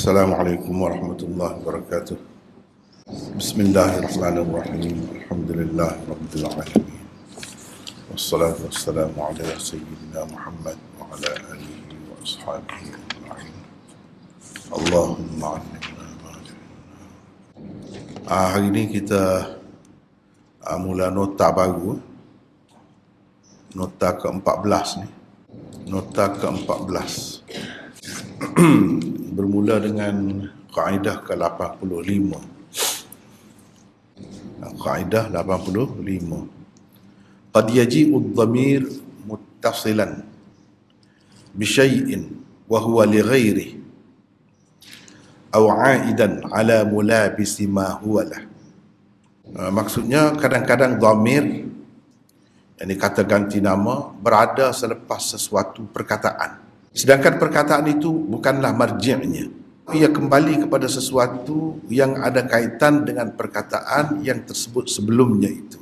Assalamualaikum warahmatullahi wabarakatuh. Bismillahirrahmanirrahim. Alhamdulillahi rabbil alamin. Wassalatu wassalamu ala sayyidina Muhammad wa ala alihi wa ashabihi ajma'in. Allahumma 'allimna ma jahilna. Hari ini kita mula nota baru. Nota ke-14 ni. Nota ke-14. Bermula dengan kaedah ke-85. Kaedah 85. Qad yaji'u ad-dhamir muttasilan bi syai'in wa huwa li ghairihi aw 'aidan 'ala mulabisi ma huwa lah. Maksudnya kadang-kadang dhamir, yakni kata ganti nama, berada selepas sesuatu perkataan. Sedangkan perkataan itu bukanlah marji'nya. Ia kembali kepada sesuatu yang ada kaitan dengan perkataan yang tersebut sebelumnya itu.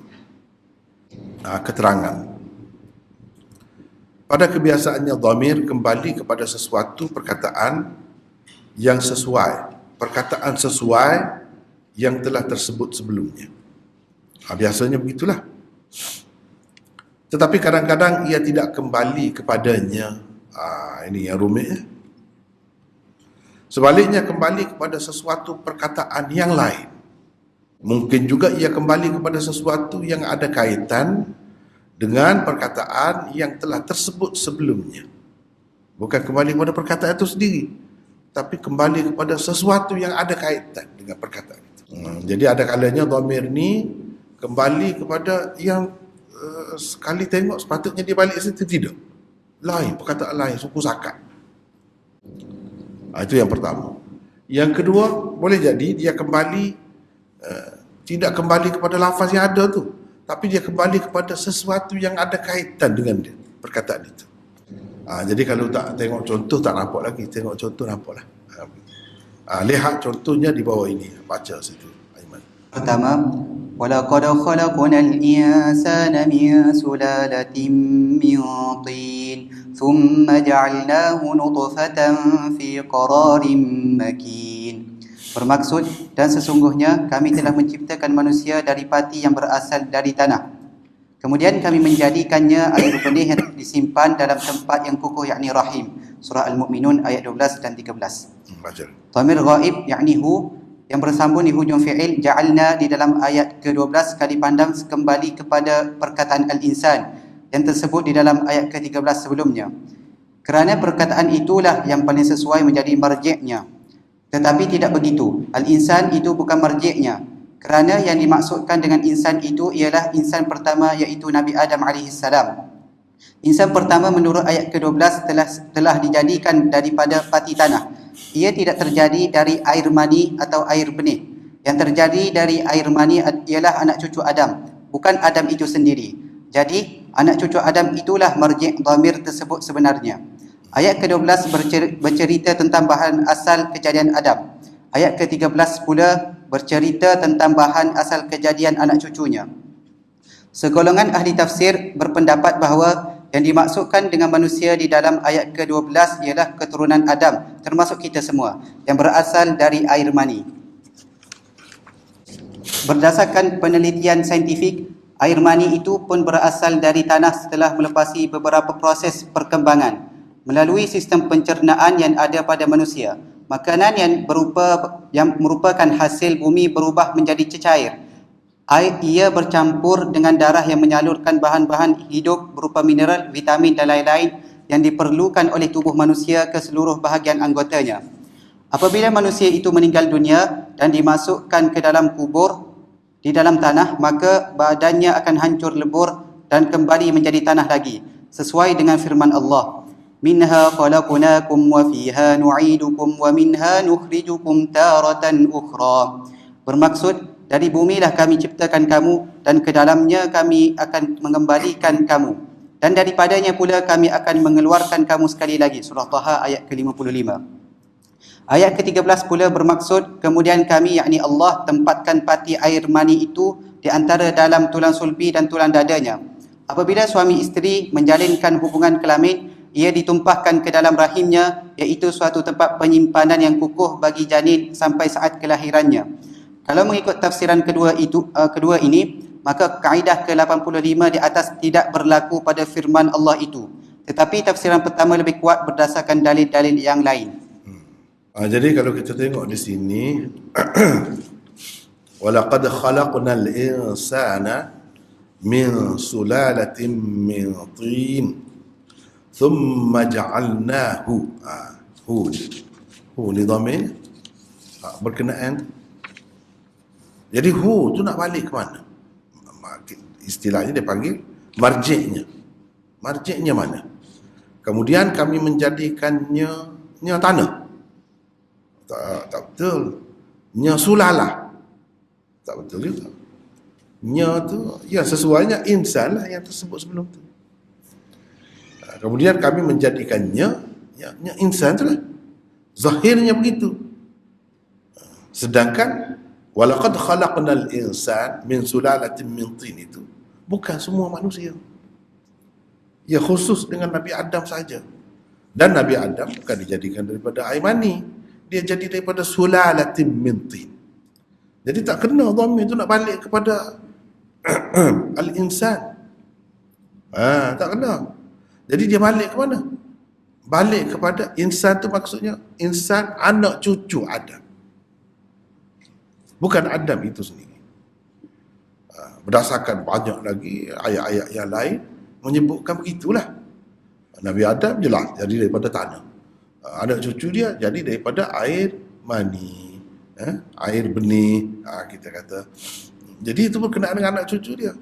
Keterangan. Pada kebiasaannya dhamir kembali kepada sesuatu perkataan yang sesuai. Perkataan sesuai yang telah tersebut sebelumnya. Biasanya begitulah. Tetapi kadang-kadang ia tidak kembali kepadanya. Ini yang rumit. Sebaliknya kembali kepada sesuatu perkataan yang lain. Mungkin juga ia kembali kepada sesuatu yang ada kaitan dengan perkataan yang telah tersebut sebelumnya. Bukan kembali kepada perkataan itu sendiri, tapi kembali kepada sesuatu yang ada kaitan dengan perkataan itu. Jadi ada kalanya dhamir ni kembali kepada yang sekali tengok sepatutnya dia balik situ, tidak. Lain, perkataan lain, suku sakat. Itu yang pertama. Yang kedua, boleh jadi dia kembali tidak kembali kepada lafaz yang ada tu, tapi dia kembali kepada sesuatu yang ada kaitan dengan dia, perkataan itu. Jadi kalau tak tengok contoh tak nampak lagi, tengok contoh nampaklah. Lihat contohnya di bawah ini, baca situ. Aiman. Pertama, walaqad khalaqnal insana min sulalatin min tin thumma ja'alnahu nutfatan fi qararin makin. Bermaksud, dan sesungguhnya kami telah menciptakan manusia dari pati yang berasal dari tanah. Kemudian kami menjadikannya air benih yang disimpan dalam tempat yang kukuh, yakni rahim. Surah Al-Mu'minun ayat 12 dan 13. Baca. Dhamir ghaib yakni hu yang bersambung di hujung fi'il ja'alna di dalam ayat ke-12 kali pandang kembali kepada perkataan al-insan yang tersebut di dalam ayat ke-13 sebelumnya. Kerana perkataan itulah yang paling sesuai menjadi marji'nya. Tetapi tidak begitu. Al-insan itu bukan marji'nya. Kerana yang dimaksudkan dengan insan itu ialah insan pertama, iaitu Nabi Adam AS. Insan pertama menurut ayat ke-12 telah dijadikan daripada pati tanah. Ia tidak terjadi dari air mani atau air benih. Yang terjadi dari air mani ialah anak cucu Adam, bukan Adam itu sendiri. Jadi, anak cucu Adam itulah marji' dhamir tersebut sebenarnya. Ayat ke-12 bercerita tentang bahan asal kejadian Adam. Ayat ke-13 pula bercerita tentang bahan asal kejadian anak cucunya. Segolongan ahli tafsir berpendapat bahawa yang dimaksudkan dengan manusia di dalam ayat ke-12 ialah keturunan Adam, termasuk kita semua, yang berasal dari air mani. Berdasarkan penelitian saintifik, air mani itu pun berasal dari tanah setelah melepasi beberapa proses perkembangan. Melalui sistem pencernaan yang ada pada manusia, makanan yang merupakan hasil bumi berubah menjadi cecair. Ia bercampur dengan darah yang menyalurkan bahan-bahan hidup berupa mineral, vitamin dan lain-lain yang diperlukan oleh tubuh manusia ke seluruh bahagian anggotanya. Apabila manusia itu meninggal dunia dan dimasukkan ke dalam kubur di dalam tanah, maka badannya akan hancur lebur dan kembali menjadi tanah lagi, sesuai dengan firman Allah. Minha khalaqnakum wa fiha nu'idukum wa minha nukhrijukum taratan ukhra. Bermaksud, dari bumilah kami ciptakan kamu dan ke dalamnya kami akan mengembalikan kamu. Dan daripadanya pula kami akan mengeluarkan kamu sekali lagi. Surah Taha ayat ke-55. Ayat ke-13 pula bermaksud, kemudian kami, yakni Allah, tempatkan pati air mani itu di antara dalam tulang sulbi dan tulang dadanya. Apabila suami isteri menjalinkan hubungan kelamin, ia ditumpahkan ke dalam rahimnya, iaitu suatu tempat penyimpanan yang kukuh bagi janin sampai saat kelahirannya. Kalau mengikut tafsiran kedua ini, maka kaedah ke-85 di atas tidak berlaku pada firman Allah itu. Tetapi tafsiran pertama lebih kuat berdasarkan dalil-dalil yang lain. Jadi kalau kita tengok di sini walaqad khalaqnal insana min sulalatin min tin thumma ja'alnahu hu ni dhamir berkenaan. Jadi hu tu nak balik ke mana? Istilahnya dia panggil marji'nya. Marji'nya mana? Kemudian kami menjadikannya tanah. Tak betul. Nya sulalah. Tak betul juga. Nya tu ya sesuainya insan lah yang tersebut sebelum tu. Kemudian kami menjadikannya nya insan tu lah. Zahirnya begitu. Sedangkan walaqad khalaqnal insan min sulalatin min tin itu bukan semua manusia. Ya khusus dengan Nabi Adam saja. Dan Nabi Adam bukan dijadikan daripada air mani, dia jadi daripada sulalatin min tin. Jadi tak kena dhamir itu nak balik kepada al-insan. Tak kena. Jadi dia balik ke mana? Balik kepada insan tu maksudnya insan anak cucu Adam. Bukan Adam itu sendiri. Berdasarkan banyak lagi ayat-ayat yang lain menyebutkan begitulah. Nabi Adam jelas jadi daripada tanah. Anak cucu dia jadi daripada air mani. Air benih, kita kata. Jadi itu berkenaan dengan anak cucu dia.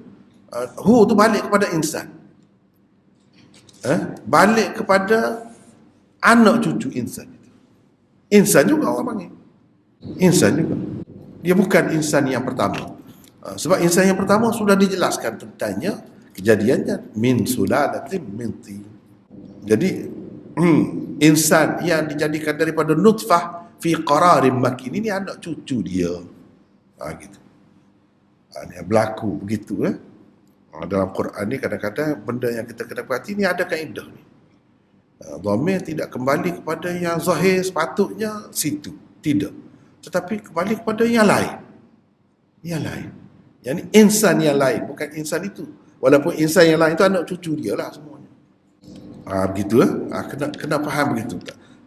Hu tu balik kepada insan. Balik kepada anak cucu insan itu. Insan juga orang panggil. Insan juga. Dia bukan insan yang pertama. Sebab insan yang pertama sudah dijelaskan tentangnya, kejadiannya min sulalatin min tin. Jadi insan yang dijadikan daripada nutfah fi qararin makin, ini anak cucu dia. Gitu. Ini berlaku begitu. Dalam Quran ni kadang-kadang benda yang kita kena perhati ni ada kaedah ni. Dhamir tidak kembali kepada yang zahir sepatutnya situ. Tidak. Tetapi kembali kepada yang lain. Yang lain. Yang ni insan yang lain, bukan insan itu. Walaupun insan yang lain itu anak cucu dia lah semuanya. Begitu kena faham begitu.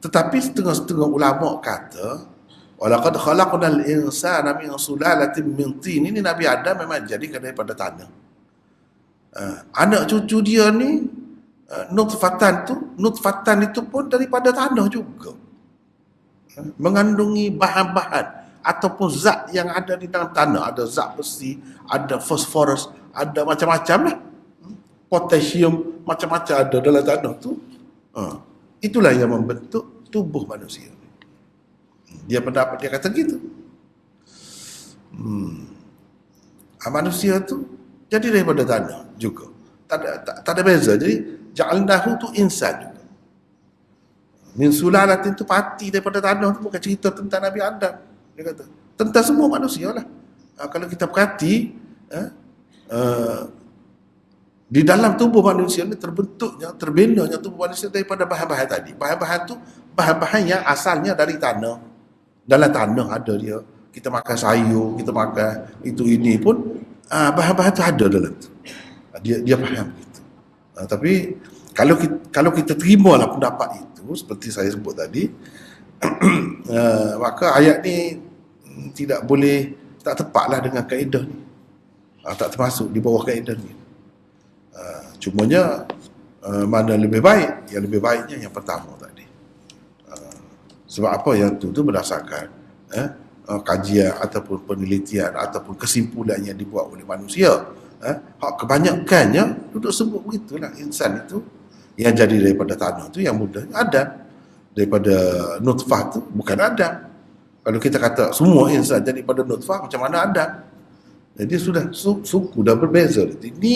Tetapi setengah-setengah ulama kata walaqad khalaqnal insana min sulalatin min tin, ini Nabi Adam memang jadikan daripada tanah. Anak cucu dia ni nutfatan itu pun daripada tanah juga. Mengandungi bahan-bahan ataupun zat yang ada di dalam tanah. Ada zat besi, ada fosforus, ada macam-macam lah. Potasium, macam-macam ada dalam tanah tu. Itulah yang membentuk tubuh manusia. Dia pendapat dia kata gitu. Manusia tu jadi daripada tanah juga. Tak ada beza. Jadi ja'alnahu tu insan juga. Min sulalatin tu pati daripada tanah tu bukan cerita tentang Nabi Adam. Dia kata tentang semua manusia lah. Kalau kita perhati di dalam tubuh manusia ni terbinanya tubuh manusia daripada bahan-bahan tadi. Bahan-bahan tu bahan-bahan yang asalnya dari tanah. Dalam tanah ada dia. Kita makan sayur, kita makan itu ini pun bahan-bahan tu ada dalam tu. Dia faham gitu. Tapi kalau kita terimalah pendapat itu seperti saya sebut tadi, maka ayat ni tidak boleh, tak tepatlah dengan kaedah ni. Tak termasuk di bawah kaedah ni. Cumanya mana lebih baik? Yang lebih baiknya yang pertama tadi. Sebab apa? Yang tu berdasarkan kajian ataupun penelitian ataupun kesimpulan yang dibuat oleh manusia. Kebanyakannya duduk sebut begitulah, insan itu yang jadi daripada tanah tu yang mudah Adam. Daripada nutfah tu bukan Adam. Kalau kita kata semua insan jadi daripada nutfah, macam mana Adam? Jadi sudah suku dah berbeza. Ini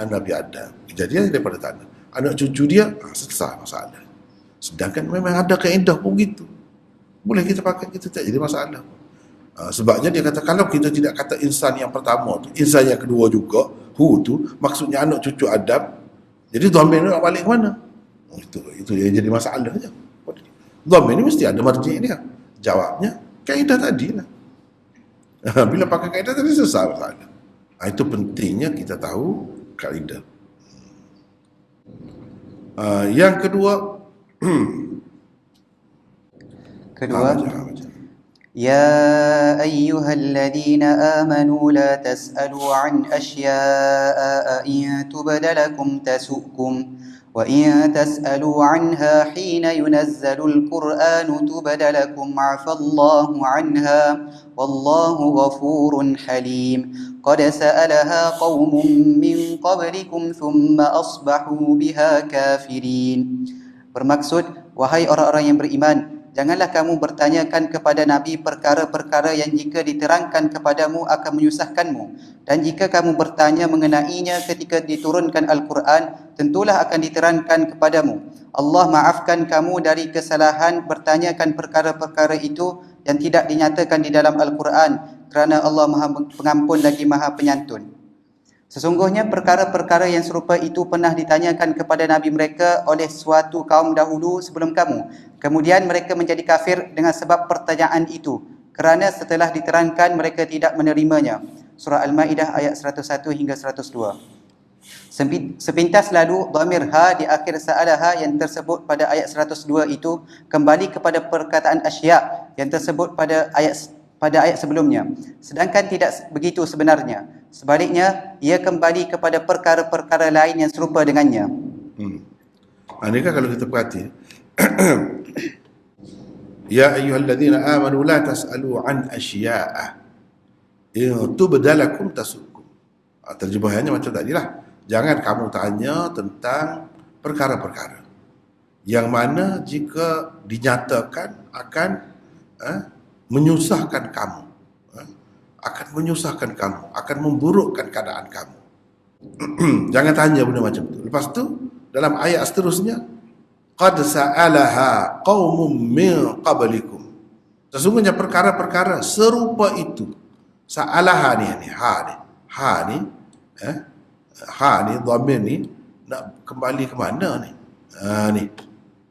Nabi Adam, kejadian daripada tanah. Anak cucu dia selesai masalah. Sedangkan memang ada kaedah pun gitu. Boleh kita pakai, kita tak jadi masalah. Sebabnya dia kata kalau kita tidak kata insan yang pertama tu, insan yang kedua juga, hu tu maksudnya anak cucu Adam. Jadi dhamir nak balik ke mana? Itu yang jadi masalah je. Dhamir ni mesti ada marji' dia. Jawabnya kaedah tadi lah. Bila pakai kaedah tadi selesai masalah. Itu pentingnya kita tahu kaedah. Yang kedua, baca. يا أيها الذين آمنوا لا تسألوا عن أشياء إن تبد لكم تسؤكم وإن تسألوا عنها حين ينزل القرآن تبد لكم عفى الله عنها والله غفور حليم قد سألها قوم من قبلكم ثم أصبحوا بها كافرين. Bermaksud, wahai orang-orang yang beriman, janganlah kamu bertanyakan kepada Nabi perkara-perkara yang jika diterangkan kepadamu akan menyusahkanmu. Dan jika kamu bertanya mengenainya ketika diturunkan Al-Quran, tentulah akan diterangkan kepadamu. Allah maafkan kamu dari kesalahan bertanyakan perkara-perkara itu yang tidak dinyatakan di dalam Al-Quran, kerana Allah Maha Pengampun lagi Maha Penyantun. Sesungguhnya perkara-perkara yang serupa itu pernah ditanyakan kepada Nabi mereka oleh suatu kaum dahulu sebelum kamu. Kemudian mereka menjadi kafir dengan sebab pertanyaan itu, kerana setelah diterangkan mereka tidak menerimanya. Surah Al-Ma'idah ayat 101 hingga 102. Sepintas lalu, dhamir ha di akhir sa'alaha yang tersebut pada ayat 102 itu kembali kepada perkataan asya' yang tersebut pada ayat sebelumnya. Sedangkan tidak begitu sebenarnya. Sebaliknya, ia kembali kepada perkara-perkara lain yang serupa dengannya. Ini kan kalau kita perhati, ya ayyuhalladzina amanu la tas'alu an asya'a in tubda lakum tasukum. Terjemahannya macam tadi lah. Jangan kamu tanya tentang perkara-perkara yang mana jika dinyatakan akan menyusahkan kamu, akan memburukkan keadaan kamu. Jangan tanya benda macam tu. Lepas tu dalam ayat seterusnya, qad sa'alaha qaumun min qablikum. Sesungguhnya perkara-perkara serupa itu. Sa'alaha ni dhamir ni nak kembali ke mana ni? Ni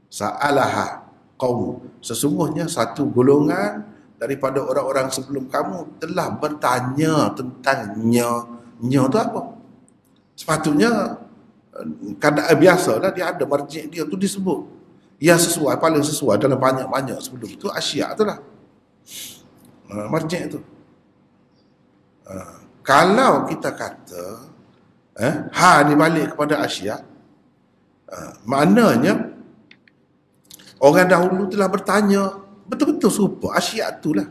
sa'alaha qaum. Sesungguhnya satu golongan daripada orang-orang sebelum kamu telah bertanya tentang nya tu apa. Sepatutnya keadaan biasalah dia ada marji' dia tu disebut. Yang sesuai, paling sesuai dalam banyak-banyak sebelum tu asya' tu lah. Marji' tu. Kalau kita kata ni balik kepada asya', maknanya orang dahulu telah bertanya betul-betul serupa asya' tu lah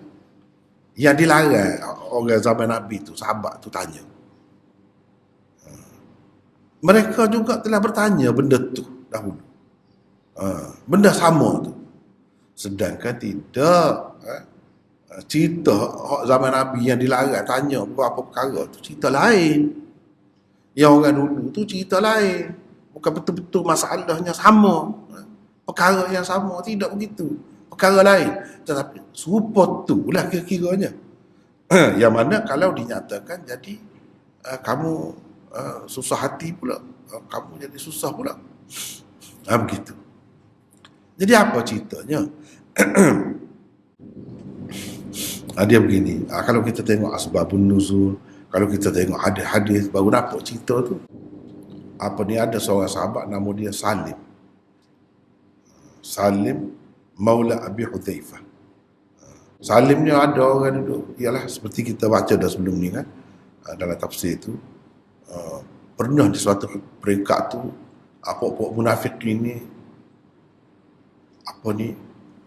yang dilarang orang zaman Nabi tu, sahabat tu tanya. Mereka juga telah bertanya benda tu dahulu, benda sama tu. Sedangkan tidak cerita zaman Nabi yang dilarang tanya beberapa perkara tu cerita lain. Yang orang dulu tu cerita lain, bukan betul-betul masalahnya sama, perkara yang sama, tidak begitu, perkara lain, tetapi serupa tu lah kira-kiranya. Yang mana kalau dinyatakan jadi kamu susah hati pula, kamu jadi susah pula, begitu. Jadi apa ceritanya? Dia begini, kalau kita tengok asbabun nuzul, kalau kita tengok hadis-hadis, baru dapat cerita tu. Apa ni, ada seorang sahabat nama dia Salim Maula Abi Hudzaifah. Salim ni ada orang duduk, ialah seperti kita baca dah sebelum ni kan, dalam tafsir tu, pernah di suatu peringkat tu apa-apa munafik ini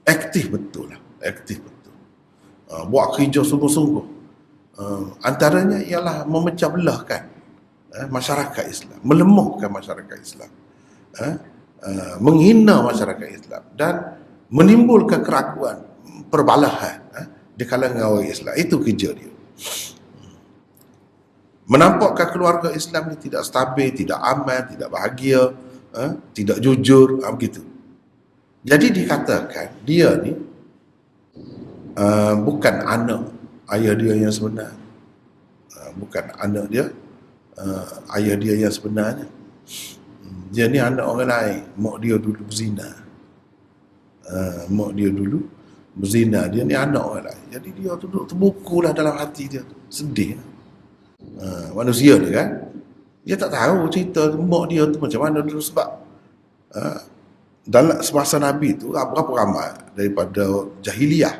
aktif betul lah, aktif betul, buat kerja sungguh-sungguh. Antaranya ialah memecah belahkan masyarakat Islam, melemahkan masyarakat Islam, menghina masyarakat Islam dan menimbulkan keraguan, perbalahan di kalangan orang Islam. Itu kerja dia. Menampakkan keluarga Islam ni tidak stabil, tidak aman, tidak bahagia, tidak jujur, begitu. Jadi dikatakan dia ni bukan anak ayah dia yang sebenar, bukan anak dia, ayah dia yang sebenarnya. Dia ni anak orang lain, mak dia dulu berzina. Mak dia dulu berzina, dia ni anak orang lain. Jadi dia tu duduk terbukulah dalam hati dia, sedih. Manusia dia kan, dia tak tahu cerita mak dia tu macam mana dulu, sebab dalam semasa Nabi tu berapa ramai daripada jahiliyah,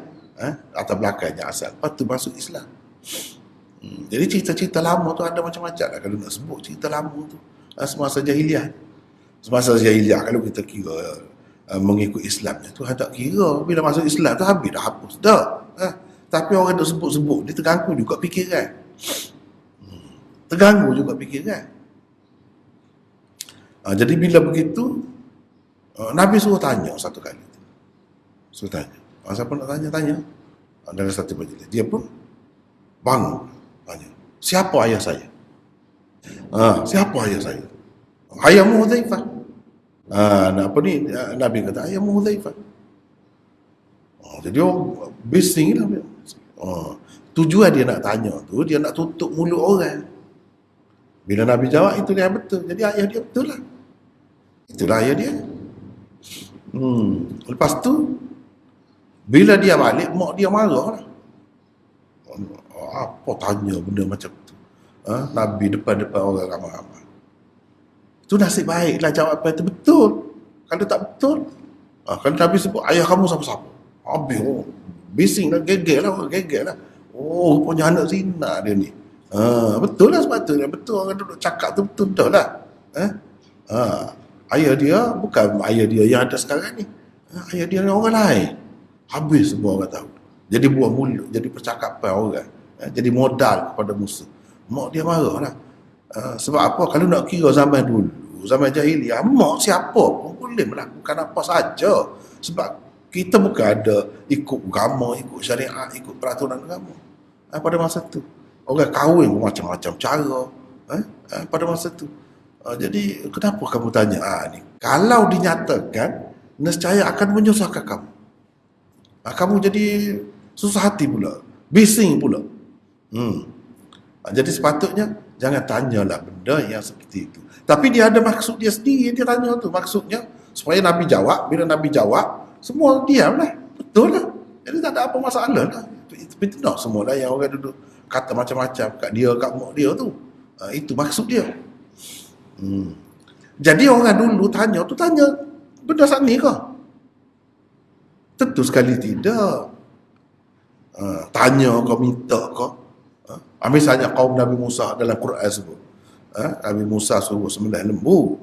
latar belakangnya asal, lepas tu masuk Islam. Jadi cerita-cerita lama tu ada macam-macam lah kalau nak sebut cerita lama tu. Semasa jahiliyah kalau kita kira mengikut Islamnya tu, tak kira bila masuk Islam tu habis dah, hapus dah. Tapi orang nak sebut-sebut dia terganggu juga fikiran. Jadi bila begitu Nabi suruh tanya satu kali. Suruh tanya. Siapa nak tanya? Dalam satu majlis. Dia pun bangun tanya. Siapa ayah saya? Siapa ayah saya? Ayahmu Hudzaifah. Nabi kata ayahmu Hudzaifah. Jadi orang bising lah. Tujuan dia nak tanya tu, dia nak tutup mulut orang. Bila Nabi jawab, itu dia betul. Jadi ayah dia betul lah. Itulah ayah dia. Lepas tu bila dia balik, mak dia marah lah. Apa tanya benda macam tu? Nabi depan-depan orang ramai-ramai. Itu nasib baiklah jawapan itu betul. Kalau tak betul, kalau Nabi sebut ayah kamu siapa-siapa, habis bising lah, geger lah. Rupanya anak zina dia ni. Betul lah, sepatutnya betul orang duduk cakap tu betul lah. Ayah dia bukan ayah dia yang ada sekarang ni. Ayah dia orang lain. Habis semua orang tahu. Jadi buah mulut, jadi percakapan orang. Jadi modal kepada musuh. Mak dia marah lah. Sebab apa? Kalau nak kira zaman dulu, zaman jahiliah, mak siapa pun boleh melakukan apa saja. Sebab kita bukan ada ikut agama, ikut syariat, ikut peraturan agama. Pada masa tu orang kahwin macam-macam cara. Pada masa tu. Jadi kenapa kamu tanya ni? Kalau dinyatakan, nescaya akan menyusahkan kamu. Kamu jadi susah hati pula, bising pula. Jadi sepatutnya jangan tanyalah benda yang seperti itu. Tapi dia ada maksud dia sendiri, dia tanya tu. Maksudnya supaya Nabi jawab. Bila Nabi jawab, semua diam lah. Betul lah. Jadi tak ada apa masalah lah. Itu tak semua lah yang orang duduk kata macam-macam kat dia, kat mak dia tu. Itu maksud dia. Jadi orang dulu tanya tu, tanya benda saat ni ke? Tentu sekali tidak. Tanya kau, minta kau. Misalnya kaum Nabi Musa dalam Quran sebut. Nabi Musa suruh sembelih lembu.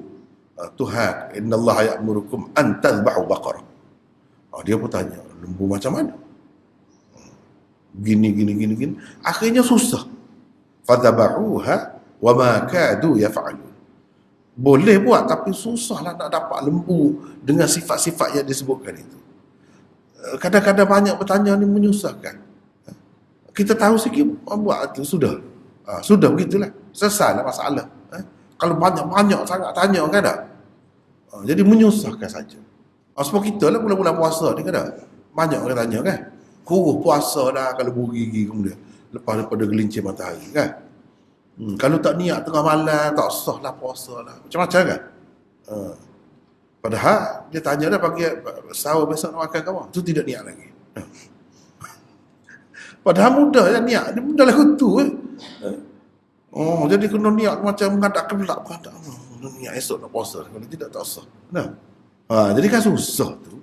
Tuhan, innallaha ya'murukum an tadhbahu baqarah. Dia pun tanya, lembu macam mana? Gini. Akhirnya susah. Fadhabahuha wa ma kadu yaf'alun. Boleh buat, tapi susahlah nak dapat lembu dengan sifat-sifat yang disebutkan itu. Kadang-kadang banyak bertanya ni menyusahkan. Kita tahu sikit buat itu sudah. Sudah begitulah. Selesailah masalah. Kalau banyak-banyak sangat tanya kan tak? Jadi menyusahkan saja. Sebab kita lah bulan-bulan puasa ni kan tak? Banyak orang tanya kan? Puasa lah kalau bergigi kemudian. Lepas daripada gelincir matahari kan? Kalau tak niat tengah malam, tak sah lah puasa lah. Macam-macam kan? Padahal dia tanya dah pagi sahur besok nak makan kamu. Itu tidak niat lagi. Padahal mudah ya niat. Dia mudah lagu tu jadi kena niat macam menghadap kebelak. Niat esok nak puasa. Kalau tidak tak sah. Jadi kan susah tu.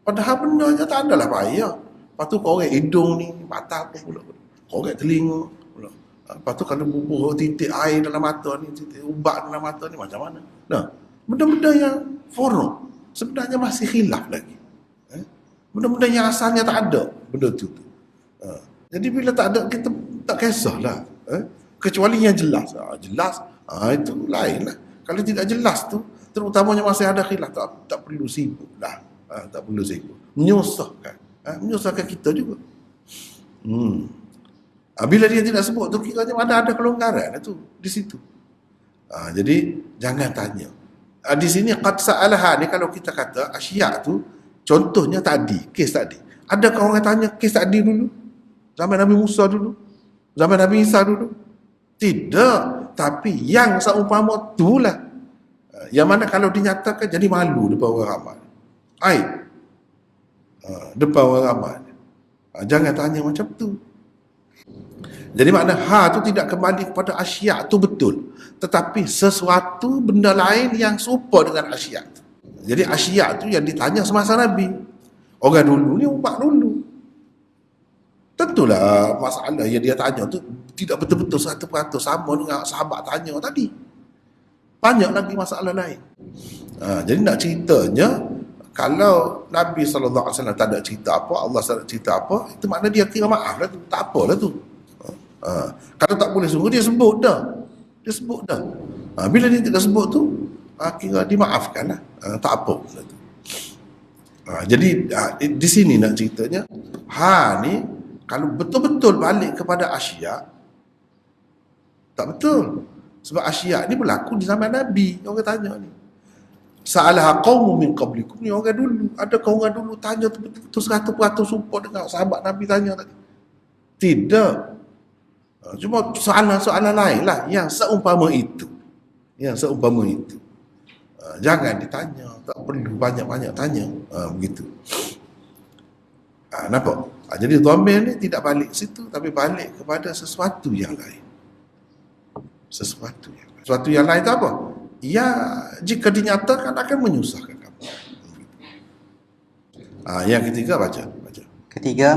Padahal benarnya tak adalah payah. Lepas tu korek hidung ni, mata pun pula. Korek telinga pula. Lepas tu kalau bubuh titik air dalam mata ni, titik ubat dalam mata ni macam mana? Benda-benda yang forno sebenarnya masih khilaf lagi. Benda-benda yang asalnya tak ada benda tu. Jadi bila tak ada, kita tak kisahlah. Kecuali yang jelas. Itu lain lah. Kalau tidak jelas tu, terutamanya masih ada khilaf, tak perlu sibuk lah. Tak perlu sibuk. Menyusahkan kita juga. Bila dia tidak sebut tu, kiranya ada kelonggaran tu di situ. Jadi jangan tanya. Di sini qad sa'alaha ni, kalau kita kata asya' tu, contohnya tadi, kes tadi. Adakah orang tanya kes tadi dulu? Zaman Nabi Musa dulu? Zaman Nabi Isa dulu? Tidak. Tapi yang seumpama itulah. Yang mana kalau dinyatakan jadi malu depan orang ramai. depan orang ramai. Jangan tanya macam tu. Jadi makna ha tu tidak kembali kepada asyak tu betul, tetapi sesuatu benda lain yang serupa dengan asyak tu. Jadi asyak tu yang ditanya semasa Nabi. Orang dulu ni umat dulu. Tentulah masalah yang dia tanya tu tidak betul-betul 100% sama dengan sahabat tanya tadi. Banyak lagi masalah lain. Jadi nak ceritanya, kalau Nabi SAW tak ada cerita apa, Allah tak ada cerita apa, itu makna dia kira maaf lah tu. Tak apalah tu. Kalau tak boleh sungguh, dia sebut dah. Dia sebut dah. Bila dia tidak sebut tu, kira dimaafkan lah. Tak apa lah tu. Jadi di sini nak ceritanya, ni kalau betul-betul balik kepada asyak, tak betul. Sebab asyak ni berlaku di zaman Nabi. Orang tanya ni, sa'alaha qaumun min qablikum, ni orang dulu. Ada orang dulu tanya betul-betul 100% serupa dengan sahabat Nabi tanya tadi? Tidak. Cuma soalan-soalan lain lah yang seumpama itu. Yang seumpama itu. Jangan ditanya, tak perlu banyak-banyak tanya. Begitu. Nampak? Jadi dhamir ni tidak balik situ, tapi balik kepada sesuatu yang lain. Sesuatu yang lain itu apa? Ya, jika dinyatakan akan menyusahkan kamu. Yang ketiga baca. Ketiga,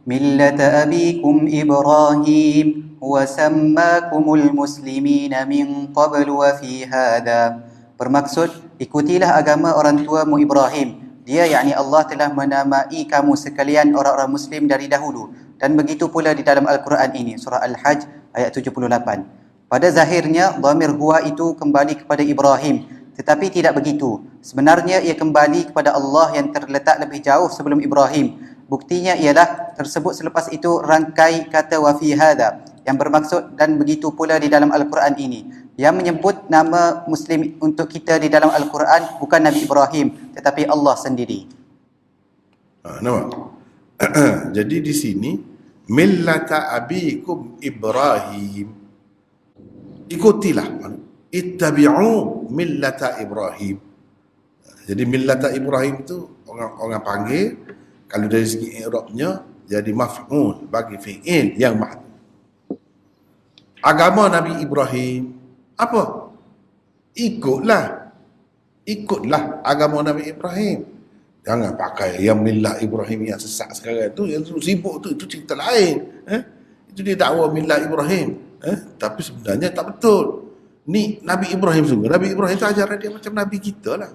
millata abikum Ibrahim wa sammakumul muslimina min qablu wa fi hadha. Bermaksud, ikutilah agama orang tuamu Ibrahim. Dia, yakni Allah telah menamai kamu sekalian orang-orang Muslim dari dahulu. Dan begitu pula di dalam Al-Quran ini, surah Al-Hajj ayat 78. Pada zahirnya, dhamir huwa itu kembali kepada Ibrahim. Tetapi tidak begitu. Sebenarnya ia kembali kepada Allah yang terletak lebih jauh sebelum Ibrahim. Buktinya ialah tersebut selepas itu rangkai kata wa fi hadha, yang bermaksud dan begitu pula di dalam Al-Quran ini. Yang menyebut nama Muslim untuk kita di dalam Al-Quran bukan Nabi Ibrahim, tetapi Allah sendiri. Nampak? Jadi di sini, millata abikum Ibrahim, ikutilah, ittabi'u millata Ibrahim. Jadi millata Ibrahim itu orang panggil, kalau dari segi i'rabnya jadi maf'ul bagi fi'il yang mahdhuf. Agama Nabi Ibrahim apa? Ikutlah agama Nabi Ibrahim. Jangan pakai yang millah Ibrahim yang sesat sekarang tu, yang sibuk tu, itu cerita lain. Itu dia dakwa millah Ibrahim. Tapi sebenarnya tak betul. Ni Nabi Ibrahim sungguh. Nabi Ibrahim tu ajaran dia macam Nabi kita lah.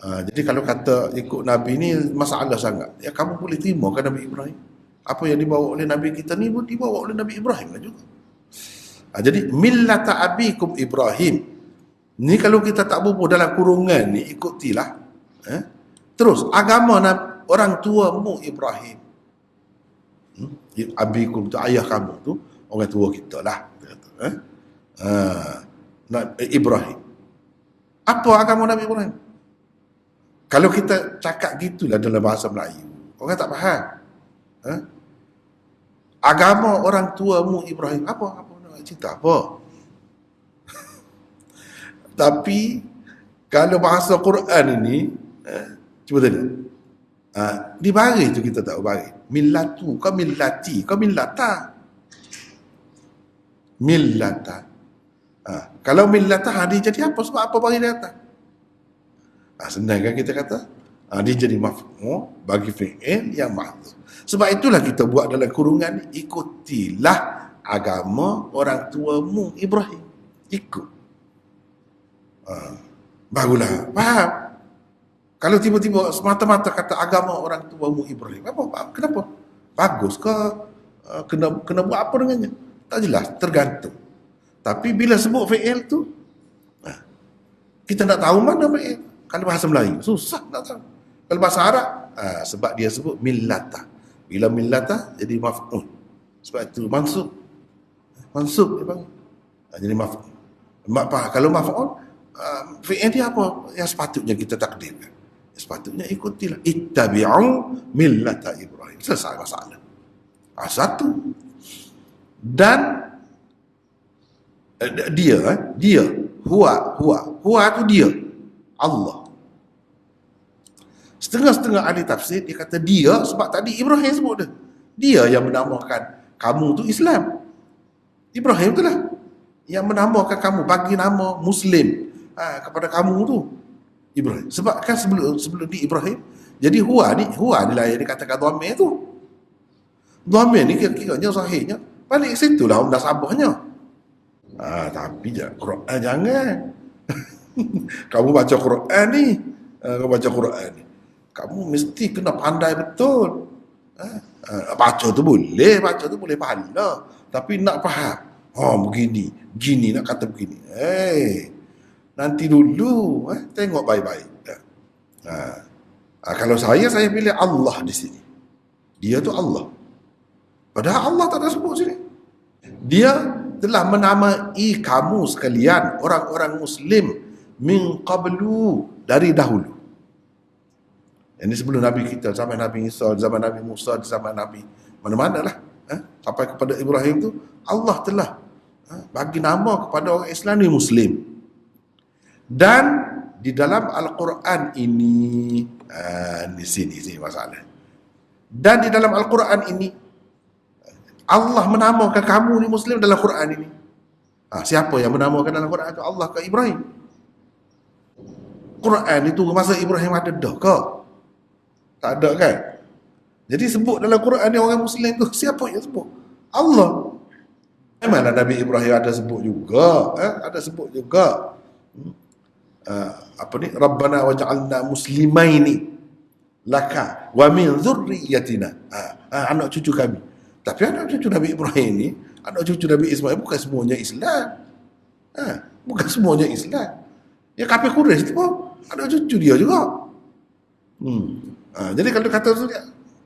Jadi kalau kata ikut Nabi ni masalah sangat. Ya, kamu boleh terima kan Nabi Ibrahim? Apa yang dibawa oleh Nabi kita ni pun dibawa oleh Nabi Ibrahim lah juga. Jadi millata abikum Ibrahim ni kalau kita tak bubuh dalam kurungan ni, ikutilah. Terus agama orang tuamu Ibrahim. Abikum tu ayah kamu tu, orang tua kita lah. Ibrahim. Apa agama Nabi Ibrahim? Kalau kita cakap gitulah dalam bahasa Melayu, orang tak faham. Agama orang tuamu Ibrahim apa nak cerita apa? Tapi kalau bahasa Quran ini, cuba tengok. Di baris tu kita tak baris. Millatu, kau millati, kau millata. Millata. Kalau millata, dia jadi apa? Sebab apa baris dia atas? Senang kan kita kata? Dia jadi maf'ul bagi fi'il yang mahdhuf. Sebab itulah kita buat dalam kurungan, ikutilah agama orang tuamu Ibrahim. Ikut. Barulah faham. Kalau tiba-tiba semata-mata kata agama orang tuamu Ibrahim, apa? Kenapa? Bagus ke? Kena buat apa dengannya? Tak jelas, tergantung. Tapi bila sebut fi'il tu, kita nak tahu mana fi'il. Kalau bahasa Melayu susah nak tahu. Kalau bahasa Arab, sebab dia sebut millata. Bila millata jadi maf'ul. Sebab itu mansub dia panggil. Jadi maf'ul. Kalau maf'ul, fi'il dia apa yang sepatutnya kita takdirkan? Sepatutnya ikutilah, ittabi'u millata Ibrahim. Selesai masalah. Satu. Dan dia huwa tu dia, Allah. Setengah-setengah ahli tafsir dia kata dia sebab tadi Ibrahim sebut dia. Dia yang menamakan kamu tu Islam. Ibrahim tu lah yang menamakan kamu, bagi nama Muslim kepada kamu tu Ibrahim. Sebab kan sebelum di Ibrahim, jadi huwa ni lah yang dikatakan dhamir tu. Dhamir ni kira-kiranya sahihnya balik situ lah munasabahnya. Tapi Quran jangan. Kamu baca Quran ni, kamu baca Quran ni, kamu mesti kena pandai betul. Baca tu boleh pahala, tapi nak faham, begini nak kata begini. Nanti dulu tengok baik-baik. Kalau saya pilih Allah di sini. Dia tu Allah. Padahal Allah tak ada sebut sini. Dia telah menamai kamu sekalian orang-orang Muslim min qablu, dari dahulu. Ini sebelum Nabi kita, zaman Nabi Isa, zaman Nabi Musa, zaman Nabi mana-mana lah. Sampai kepada Ibrahim tu, Allah telah bagi nama kepada orang Islam ni Muslim. Dan di dalam Al-Quran ini, di sini masalah. Dan di dalam Al-Quran ini, Allah menamakan kamu ni Muslim dalam Quran ini. Siapa yang menamakan dalam Quran itu? Allah ke Ibrahim? Quran itu masa Ibrahim ada dah ke? Tak ada kan? Jadi sebut dalam Quran ni orang Muslim tu, siapa yang sebut? Allah. Memanglah Nabi Ibrahim ada sebut juga, ada sebut juga. Rabbana waj'alna muslimaini laka wa min dzurriyyatina. Anak cucu kami. Tapi anak cucu Nabi Ibrahim ni, anak cucu Nabi Ismail bukan semuanya Islam. Bukan semuanya Islam. Ya kafir Quraisy tu pun anak cucu dia juga. Jadi kalau kata tu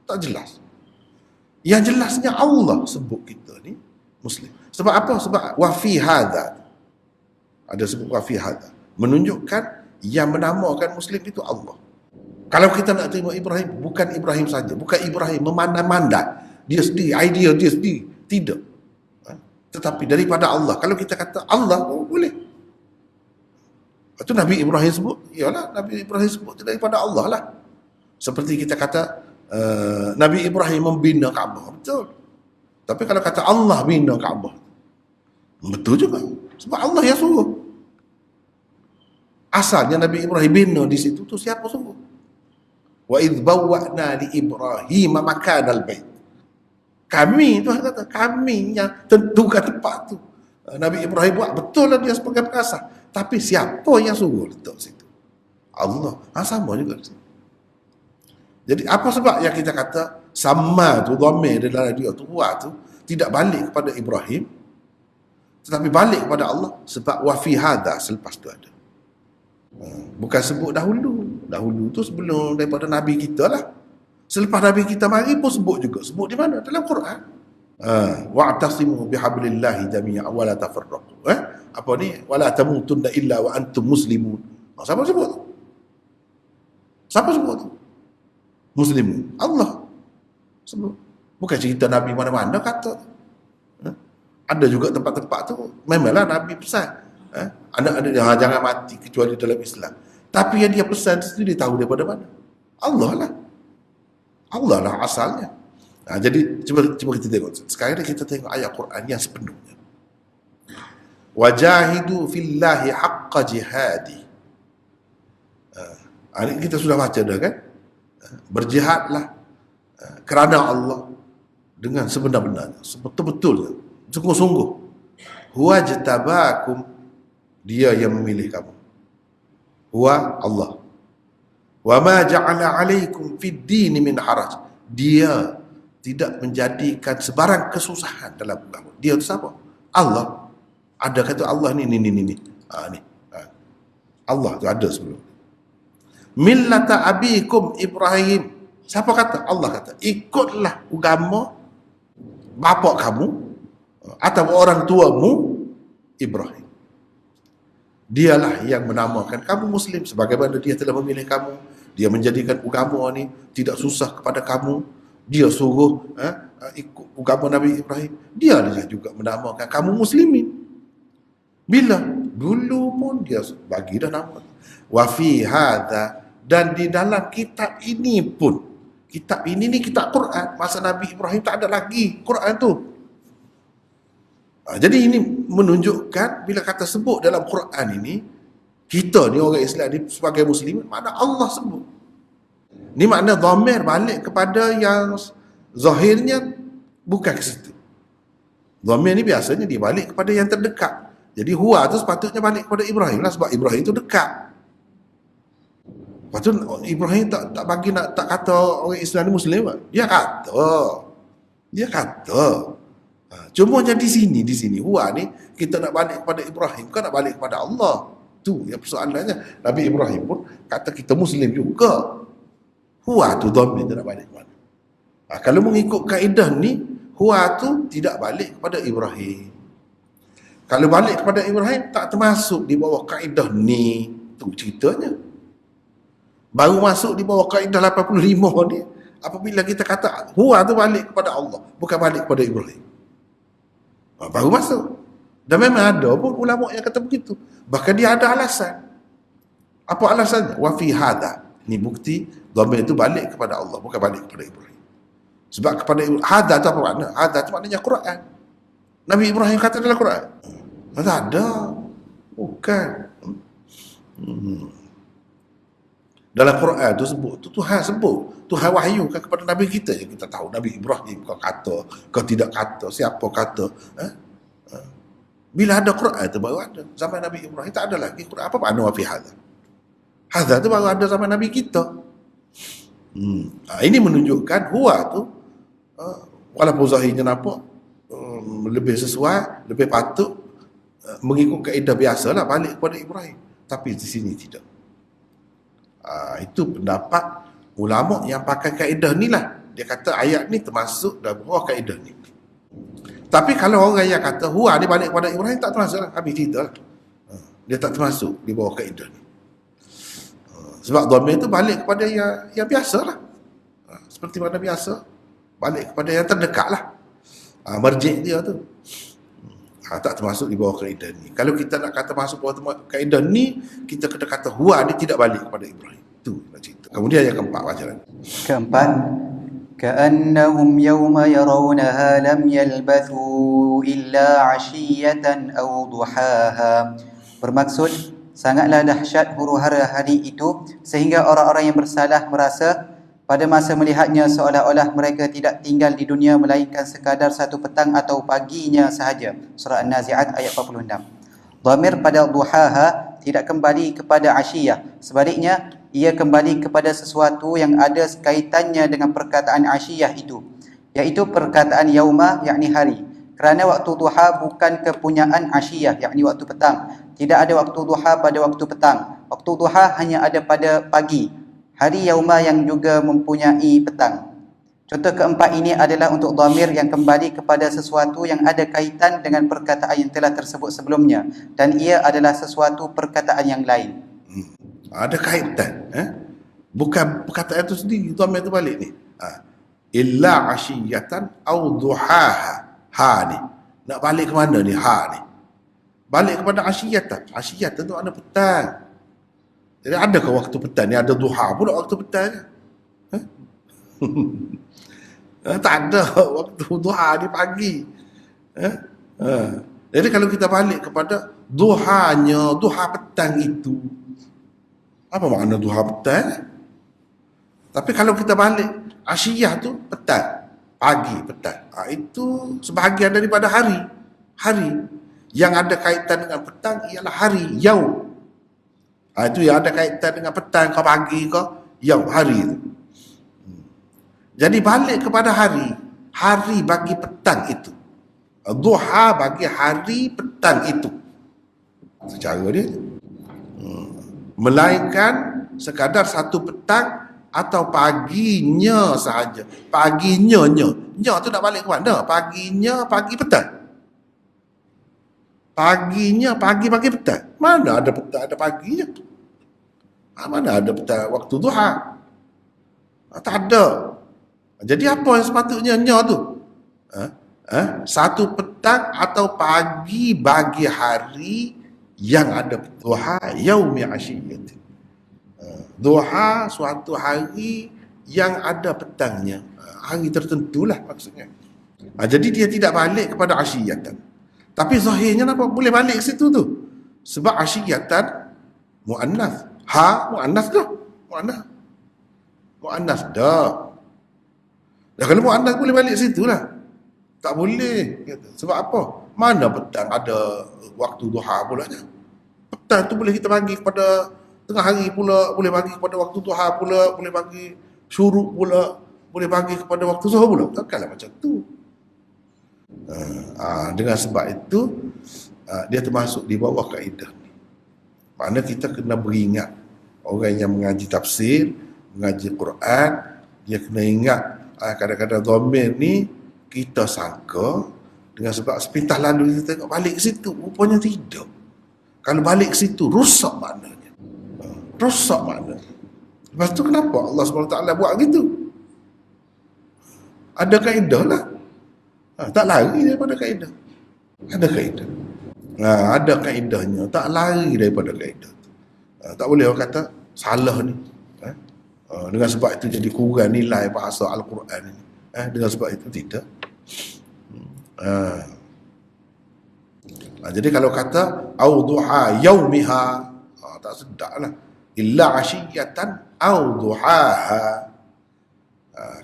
tak jelas. Yang jelasnya Allah sebut kita ni Muslim. Sebab apa? Sebab wa fi hadza. Ada sebut wa fi hadza. Menunjukkan yang menamakan Muslim itu Allah. Kalau kita nak terima Ibrahim, bukan Ibrahim saja, bukan Ibrahim memandai-mandai dia sendiri, idea dia sendiri, tidak. Tetapi daripada Allah. Kalau kita kata Allah, boleh. Itu Nabi Ibrahim sebut, iyalah Nabi Ibrahim sebut daripada Allah lah. Seperti kita kata Nabi Ibrahim membina Kaabah, betul. Tapi kalau kata Allah bina Kaabah, betul juga. Sebab Allah yang suruh. Asalnya Nabi Ibrahim bina di situ tu siapa suruh? Wa idh bawwa'na li Ibrahim makanal bait. Kami tu kata, kami yang tentukan tempat tu. Nabi Ibrahim buat betul lah dia sebagai pengasas. Tapi siapa yang suruh letak situ? Allah. Sama juga di situ. Jadi apa sebab yang kita kata sama tu, dhamir dalam dia tu buat tu tidak balik kepada Ibrahim, tetapi balik kepada Allah? Sebab wa fi hadza, selepas tu ada. Bukan sebut dahulu. Dahulu tu sebelum daripada Nabi kita lah. Selepas Nabi kita mari pun sebut juga. Sebut di mana? Dalam Quran. Wa'tasimu bihablillahi jami'a wa la tafarraqu. Apa ni? Wa la tamutunna illa wa antum muslimun. Siapa sebut tu? Siapa sebut tu? Muslimun. Allah sebut. Bukan cerita Nabi mana-mana kata. Ada juga tempat-tempat tu memanglah Nabi pesan. Anak-anak dia jangan mati kecuali dalam Islam. Tapi yang dia pesan itu dia tahu daripada mana? Allah lah. Allah lah asalnya. Jadi cuba kita tengok. Sekarang kita tengok ayat Quran yang sepenuhnya. Wajahidu fillahi haqqa jihadi. Ini kita sudah baca dah kan? Berjihadlah kerana Allah dengan sebenar-benarnya, sebetul-betulnya, sungguh-sungguh. Huwa jatabakum, dia yang memilih kamu. Huwa Allah. Wa ma ja'ala 'alaikum fid din min haraj. Dia tidak menjadikan sebarang kesusahan dalam agama. Dia itu siapa? Allah. Ada kata Allah ni. Ni. Allah tu ada sebelum. Millata abikum Ibrahim. Siapa kata? Allah kata, ikutlah agama bapa kamu atau orang tuamu Ibrahim. Dialah yang menamakan kamu Muslim sebagaimana dia telah memilih kamu. Dia menjadikan agama ni tidak susah kepada kamu. Dia suruh ikut agama Nabi Ibrahim. Dialah juga menamakan kamu Muslimin. Bila? Dulu pun dia bagi dah nama. Wa fi hadza, Dan di dalam kitab ini pun, kitab ini ni kitab Quran. Masa Nabi Ibrahim tak ada lagi Quran tu. Jadi ini menunjukkan bila kata sebut dalam Quran ini, kita ni orang Islam ni sebagai Muslim, makna Allah sebut. Ni makna dhamir balik kepada yang zahirnya bukan ke situ. Dhamir ni biasanya dia balik kepada yang terdekat. Jadi huwa tu sepatutnya balik kepada Ibrahim lah, sebab Ibrahim tu dekat. Lepas tu Ibrahim tak bagi nak tak kata orang Islam ni Muslim. Dia kata. Cuma di sini huwa ni kita nak balik kepada Ibrahim ke nak balik kepada Allah? Tu yang persoalannya. Nabi Ibrahim pun kata kita Muslim juga. Huwa tu dhamir tu nak balik kepada. Kalau mengikut kaedah ni, huwa tu tidak balik kepada Ibrahim. Kalau balik kepada Ibrahim, tak termasuk di bawah kaedah ni. Tu ceritanya. Baru masuk di bawah kaedah 85 ni, apabila kita kata huwa tu balik kepada Allah, bukan balik kepada Ibrahim. Baru masuk. Dan memang ada pun ulama yang kata begitu. Bahkan dia ada alasan. Apa alasannya? Wa fi hadha. Ni bukti dhamir itu balik kepada Allah, bukan balik kepada Ibrahim. Sebab kepada hadha tu apa makna? Hadha tu maknanya Quran. Nabi Ibrahim kata dalam Quran. Tak ada. Bukan. Dalam Quran tu sebut, Tuhan sebut. Tuhan wahyukan kepada Nabi kita yang kita tahu. Nabi Ibrahim kau kata, kau tidak kata, siapa kata. Bila ada Quran tu baru ada. Zaman Nabi Ibrahim tak ada lagi Quran. Apa makna wafi hadha? Hadha tu baru ada zaman Nabi kita. Ini menunjukkan huwa tu, walaupun zahirnya nampak lebih sesuai, lebih patut, mengikut kaedah biasalah balik kepada Ibrahim. Tapi di sini tidak. Itu pendapat ulama yang pakai kaedah ni lah. Dia kata ayat ni termasuk dalam bawah kaedah ni. Tapi kalau orang yang kata huwa ni balik kepada Ibrahim, tak termasuk lah. Habis cerita lah. Dia tak termasuk di bawah kaedah ni. Sebab dhamir tu balik kepada yang biasa lah. Seperti mana biasa, balik kepada yang terdekat lah. Marjik dia tu. Tak termasuk di bawah kaedah ni. Kalau kita nak kata masuk bawah kaedah ni, kita kena kata huwa ni tidak balik kepada Ibrahim. Itu nak cerita. Kemudian yang keempat wajaran. Keempat, ka'annahum yawma yarawnaha lam yalbathu illa 'ashiyatan aw duhaha. Bermaksud sangatlah dahsyat huru-hara hari itu sehingga orang-orang yang bersalah merasa pada masa melihatnya seolah-olah mereka tidak tinggal di dunia melainkan sekadar satu petang atau paginya sahaja. Surah An-Nazi'at ayat 46. Dhamir pada duhaha tidak kembali kepada asyiyah. Sebaliknya, ia kembali kepada sesuatu yang ada kaitannya dengan perkataan asyiyah itu, iaitu perkataan yauma, yakni hari. Kerana waktu duha bukan kepunyaan asyiyah, yakni waktu petang. Tidak ada waktu duha pada waktu petang. Waktu duha hanya ada pada pagi. Hari yauma yang juga mempunyai petang. Contoh keempat ini adalah untuk dhamir yang kembali kepada sesuatu yang ada kaitan dengan perkataan yang telah tersebut sebelumnya, dan ia adalah sesuatu perkataan yang lain. Ada kaitan. Bukan perkataan itu sendiri, dhamir itu balik ni. Illa ashiyatan au duhaha. Ha ni. Nak balik ke mana ni ha ni? Balik kepada ashiyatan. Ashiyatan tu ada petang. Jadi adakah waktu petang ni? Ada duha pula waktu petang. Tak ada waktu duha di pagi. Jadi kalau kita balik kepada duhanya, duha petang itu, apa makna duha petang? Tapi kalau kita balik asyiyah tu petang, pagi petang, itu sebahagian daripada hari. Hari yang ada kaitan dengan petang ialah hari yaum. Itu yang ada kaitan dengan petang ke pagi ke yaum, hari itu. Jadi balik kepada hari. Hari bagi petang itu. Duha bagi hari petang itu. Secara dia. Melainkan sekadar satu petang atau paginya sahaja. Paginya. Nya tu nak balik ke mana? Paginya, pagi petang. Paginya, pagi petang. Mana ada petang, ada paginya? Mana ada petang waktu duha? Tak ada. Jadi apa yang sepatutnya nya tu? Satu petang atau pagi bagi hari yang ada duha yaumi asyiyat. Duha suatu hari yang ada petangnya. Hari tertentulah maksudnya. Jadi dia tidak balik kepada asyiyatan. Tapi zahirnya apa? Boleh balik ke situ tu. Sebab asyiyatan mu'annas. Mu'annas dah. Mu'annas dah. Dah kalau mu'annas boleh balik situ lah. Tak boleh. Sebab apa? Mana petang ada waktu duha pulanya. Petang tu boleh kita bagi kepada tengah hari pula, boleh bagi kepada waktu duha pula, boleh bagi syuruk pula, boleh bagi kepada waktu zuhur pula. Takkanlah macam tu. Dengan sebab itu dia termasuk di bawah kaedah ni. Makna kita kena beringat orang yang mengaji tafsir, mengaji Quran, dia kena ingat kadang-kadang dhamir ni kita sangka dengan sebab sepintas lalu kita tengok balik ke situ, rupanya tidak. Kalau balik ke situ rosak maknanya. Rosak maknanya. Lepas tu kenapa Allah SWT buat gitu? Ada kaedah lah. Tak lari daripada kaedah. Ada kaedah. Ada kaedahnya. Tak lari daripada kaedah. Tak boleh orang kata salah ni. Dengan sebab itu jadi kurang nilai bahasa Al-Quran ni. Dengan sebab itu tidak. Jadi kalau kata au duha yaumiha, tak sedap lah. Illa asyiyatan au duhaha.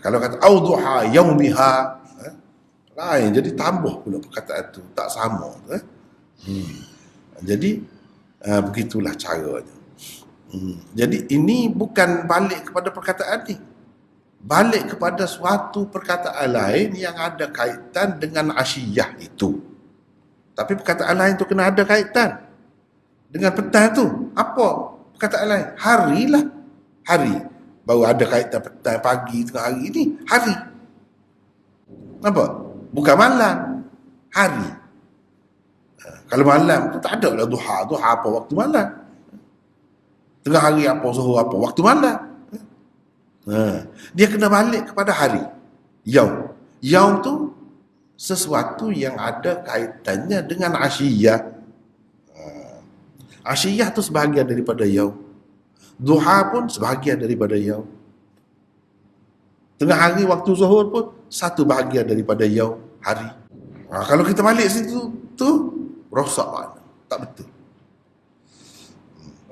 Kalau kata au duha yaumiha, lain, jadi tambah pula perkataan tu, tak sama tu. Jadi begitulah caranya. Jadi ini bukan balik kepada perkataan ni, balik kepada suatu perkataan lain yang ada kaitan dengan asyiyah itu. Tapi perkataan lain tu kena ada kaitan dengan petang tu. Apa perkataan lain? Hari lah. Hari. Baru ada kaitan petang, pagi, tengah hari ini. Hari. Apa? Bukan malam. Hari. Kalau malam tu tak ada lah duha. Duha apa waktu malam. Tengah hari apa, zuhur apa, waktu malam. Dia kena balik kepada hari. Yaum. Yaum tu sesuatu yang ada kaitannya dengan asyiyah. Asyiyah tu sebahagian daripada yaum. Duha pun sebahagian daripada yaum. Tengah hari waktu zuhur pun satu bahagian daripada yaum, hari. Kalau kita balik situ tu rosak makna. Tak betul.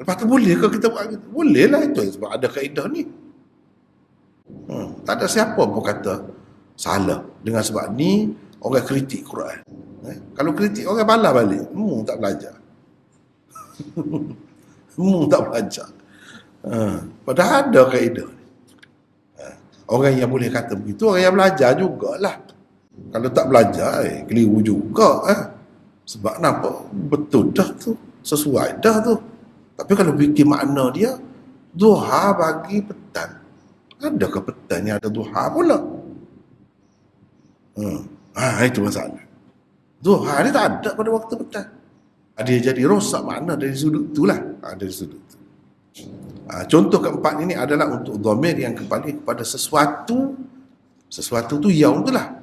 Lepas tu boleh ke kita buat gitu? Boleh lah itu sebab ada kaedah ni. Tak ada siapa pun kata salah. Dengan sebab ni orang kritik Quran. Kalau kritik orang balas balik. Tak belajar. Tak belajar. Padahal ada kaedah ni. Orang yang boleh kata begitu, orang yang belajar jugalah. Kalau tak belajar, keliru juga. Sebab nampak betul dah tu. Sesuai dah tu. Tapi kalau fikir makna dia, duha bagi petang. Adakah petang yang ada duha pula? Itu masalah. Duha ni tak ada pada waktu petang. Dia jadi rosak makna dari sudut tu lah. Dari sudut tu. Contoh keempat ini adalah untuk dhamir yang kembali kepada sesuatu. Sesuatu tu yaum tu lah.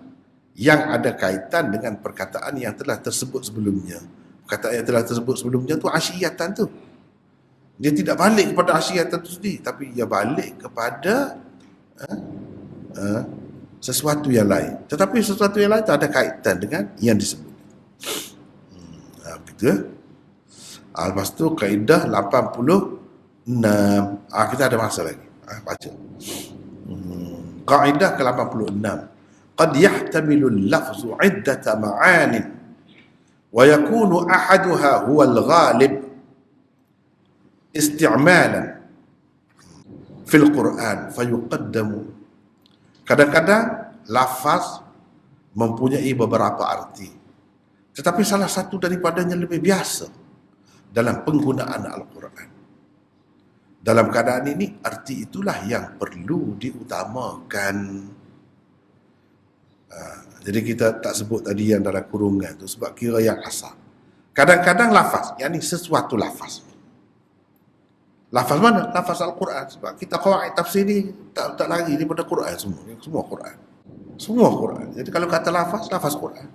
Yang ada kaitan dengan perkataan yang telah tersebut sebelumnya. Perkataan yang telah tersebut sebelumnya tu asyiyatan tu. Dia tidak balik kepada asyiyatan itu sendiri, tapi dia balik kepada sesuatu yang lain. Tetapi sesuatu yang lain tak ada kaitan dengan yang disebut. Begitu. Lepas tu kaedah 86. Kita ada masa lagi. Baca. Kaedah ke-86. Qad yahtamilu al-lafzu 'iddata ma'anin wa yakunu ahaduha huwa al-ghalib isti'malan fil Quran fayuqaddamu. Kadang-kadang lafaz mempunyai beberapa arti, tetapi salah satu daripadanya lebih biasa dalam penggunaan Al-Quran. Dalam keadaan ini, arti itulah yang perlu diutamakan. Jadi kita tak sebut tadi yang dalam kurungan tu sebab kira yang asal. Kadang-kadang lafaz, yakni sesuatu lafaz. Lafaz mana? Lafaz Al-Quran. Sebab kita qawaid tafsir ni tak lari daripada Quran semua. Semua Quran. Semua Quran. Jadi kalau kata lafaz, lafaz Quran.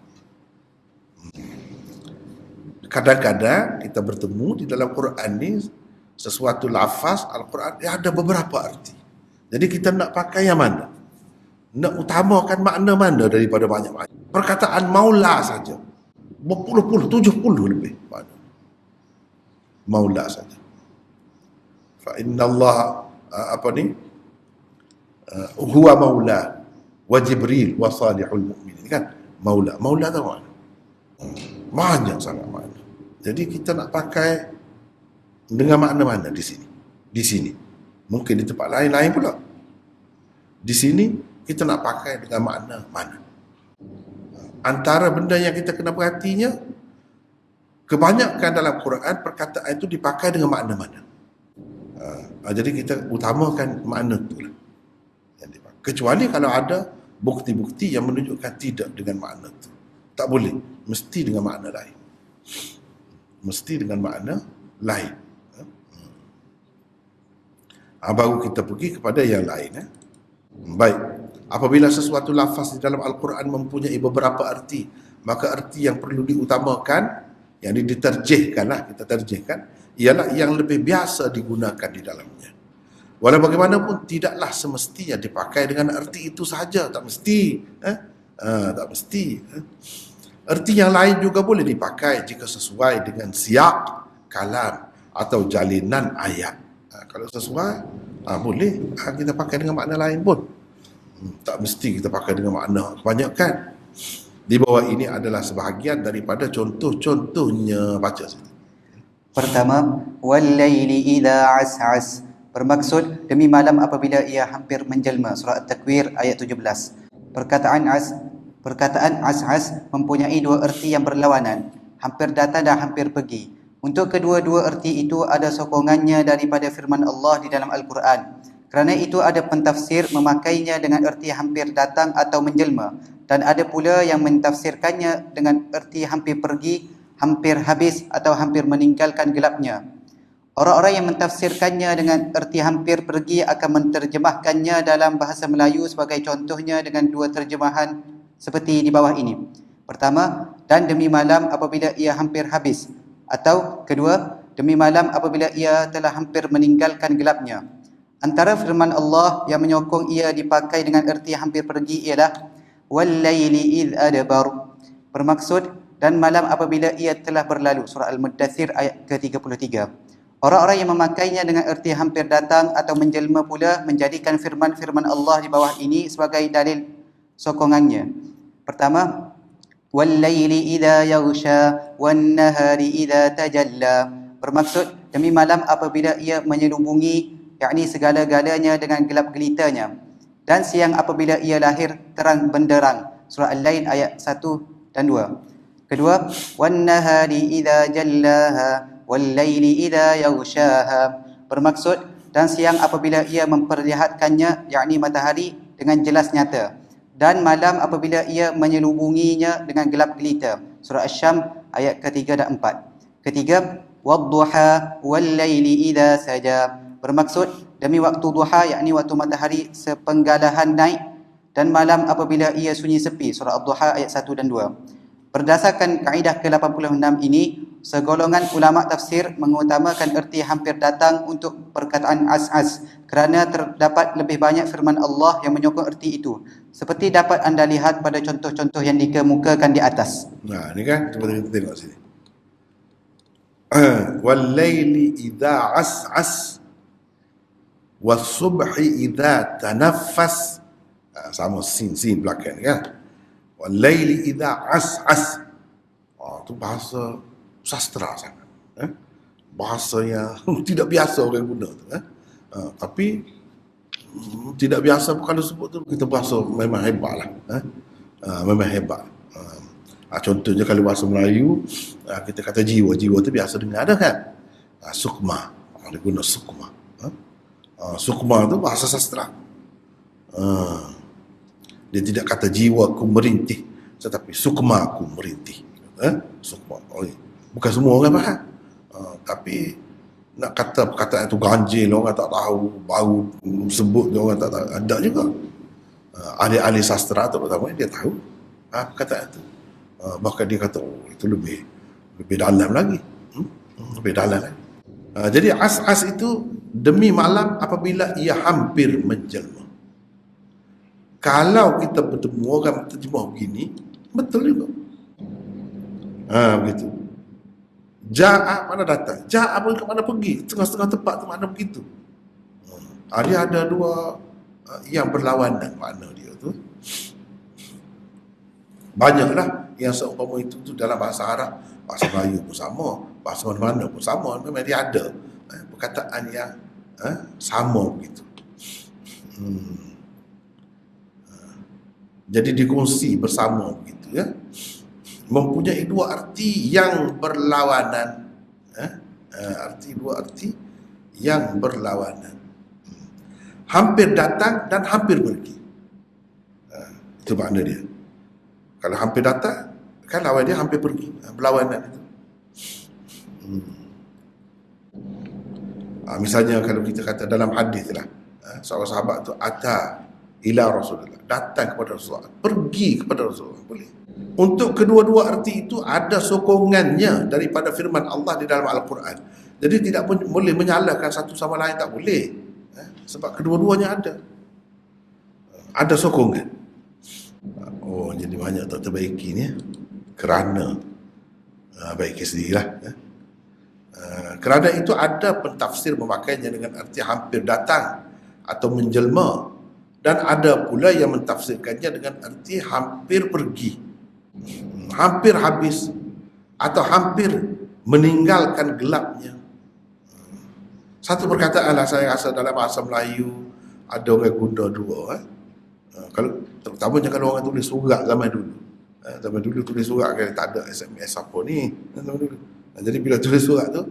Kadang-kadang kita bertemu di dalam Quran ni sesuatu lafaz Al-Quran ada beberapa arti. Jadi kita nak pakai yang mana? Nak utamakan makna mana daripada banyak makna? Perkataan maula saja berpuluh-puluh, 70 lebih makna. Maula saja. Fa inna Allah huwa maula wa Jibril wa salihul mu'minin, kan? Maula tu mana? Banyak sangat makna. Jadi kita nak pakai dengan makna mana di sini? Di sini. Mungkin di tempat lain pula. Di sini kita nak pakai dengan makna mana? Antara benda yang kita kena perhatinya, kebanyakan dalam Quran perkataan itu dipakai dengan makna mana? Jadi kita utamakan makna itu lah. Kecuali kalau ada bukti-bukti yang menunjukkan tidak dengan makna itu. Tak boleh. Mesti dengan makna lain. Mesti dengan makna lain. Baru kita pergi kepada yang lain. Baik. Apabila sesuatu lafaz di dalam Al-Quran mempunyai beberapa arti, maka arti yang perlu diutamakan, yang diterjihkan lah, kita terjihkan, ialah yang lebih biasa digunakan di dalamnya. Walau bagaimanapun tidaklah semestinya dipakai dengan arti itu sahaja, tak mesti. Tak mesti. Arti yang lain juga boleh dipakai jika sesuai dengan siyak kalam atau jalinan ayat. Kalau sesuai, boleh kita pakai dengan makna lain pun. Tak mesti kita pakai dengan makna kebanyakan. Di bawah ini adalah sebahagian daripada contoh-contohnya. Baca sikit. Pertama, wal-laili idza as'as, bermaksud demi malam apabila ia hampir menjelma. Surah At-Takwir ayat 17. Perkataan as'as mempunyai dua erti yang berlawanan, hampir datang dan hampir pergi. Untuk kedua-dua erti itu ada sokongannya daripada firman Allah di dalam Al-Quran. Kerana itu ada pentafsir memakainya dengan erti hampir datang atau menjelma, dan ada pula yang mentafsirkannya dengan erti hampir pergi, hampir habis atau hampir meninggalkan gelapnya. Orang-orang yang mentafsirkannya dengan erti hampir pergi akan menterjemahkannya dalam bahasa Melayu sebagai contohnya dengan dua terjemahan seperti di bawah ini. Pertama, dan demi malam apabila ia hampir habis. Atau kedua, demi malam apabila ia telah hampir meninggalkan gelapnya. Antara firman Allah yang menyokong ia dipakai dengan erti hampir pergi ialah wal-laili idh adbar, bermaksud dan malam apabila ia telah berlalu. Surah Al-Muddathir ayat ke-33. Orang-orang yang memakainya dengan erti hampir datang atau menjelma pula menjadikan firman-firman Allah di bawah ini sebagai dalil sokongannya. Pertama, wal-laili idza yaghsha wan-nahari idza tajalla, bermaksud demi malam apabila ia menyelubungi, yakni segala-galanya dengan gelap gelitanya, dan siang apabila ia lahir terang benderang. Surah Al-Lail ayat 1 dan 2. Kedua, wan-nahari idza jallaha wal-laili idza yaghshaha, bermaksud dan siang apabila ia memperlihatkannya, yakni matahari dengan jelas nyata, dan malam apabila ia menyelubunginya dengan gelap gelita. Surah Asy-Syam ayat ke-3 dan 4. Ketiga, wad-duha wal-laili idza saja, bermaksud demi waktu duha, yakni waktu matahari sepenggalahan naik, dan malam apabila ia sunyi sepi. Surah Ad-Duha ayat 1 dan 2. Berdasarkan kaedah ke-86 ini, segolongan ulama tafsir mengutamakan erti hampir datang untuk perkataan as-as kerana terdapat lebih banyak firman Allah yang menyokong erti itu, seperti dapat anda lihat pada contoh-contoh yang dikemukakan di atas. Nah, ni kan, cuba kita tengok sini. Wal-laili idza as'as was-subhi idza tanaffas. Sama sin belakang kan. Wal-laili idza as'as. Tu bahasa sastra sangat. Bahasa yang tidak biasa orang guna tu. Tapi tidak biasa kalau sebut tu, kita bahasa memang hebat lah. Memang hebat. Contohnya kalau bahasa Melayu, kita kata jiwa. Jiwa tu biasa dengar ada kan. Sukma. Dia guna sukma. Sukma tu bahasa sastra. Dia tidak kata jiwaku merintih, tetapi sukmaku merintih. Sukma. Bukan semua orang faham. Tapi nak kata perkataan itu ganjil, orang tak tahu, baru sebut orang tak tahu. Ada juga. Ahli-ahli sastra terutama dia tahu perkataan itu. Bahkan dia kata, itu lebih dalam lagi. Lebih dalam lagi. Jadi as-as itu demi malam apabila ia hampir menjelma. Kalau kita bertemu orang terjemah begini, betul juga. Begitu. Ja'a mana datang? Ja'a pun ke mana pergi? Tengah-tengah tempat tu mana begitu? Dia ada dua yang berlawanan makna dia tu. Banyaklah yang seumpama itu tu dalam bahasa Arab, bahasa Melayu pun sama, bahasa mana-mana pun sama. Memang dia ada perkataan yang sama begitu. Jadi dikongsi bersama begitu ya. Mempunyai dua arti yang berlawanan. Dua arti yang berlawanan. Hampir datang dan hampir pergi. Itu makna dia. Kalau hampir datang, kan lawan dia hampir pergi. Berlawanan itu. Misalnya kalau kita kata dalam hadis lah, seorang sahabat tu ata ila Rasulullah, datang kepada Rasulullah, pergi kepada Rasulullah, boleh. Untuk kedua-dua arti itu ada sokongannya daripada firman Allah di dalam Al-Quran. Jadi tidak boleh menyalahkan satu sama lain, tak boleh. Sebab kedua-duanya ada sokongan. Jadi banyak tak terbaiki ni kerana baiki sendirilah. Kerana itu ada pentafsir memakainya dengan arti hampir datang atau menjelma, dan ada pula yang mentafsirkannya dengan arti hampir pergi, hampir habis, atau hampir meninggalkan gelapnya. Satu perkataan lah saya rasa dalam bahasa Melayu ada orang guna dua. Kalau terutamanya kalau orang tulis surat zaman dulu. Zaman dulu tulis surat kan tak ada SMS apa ni. Jadi bila tulis surat tu,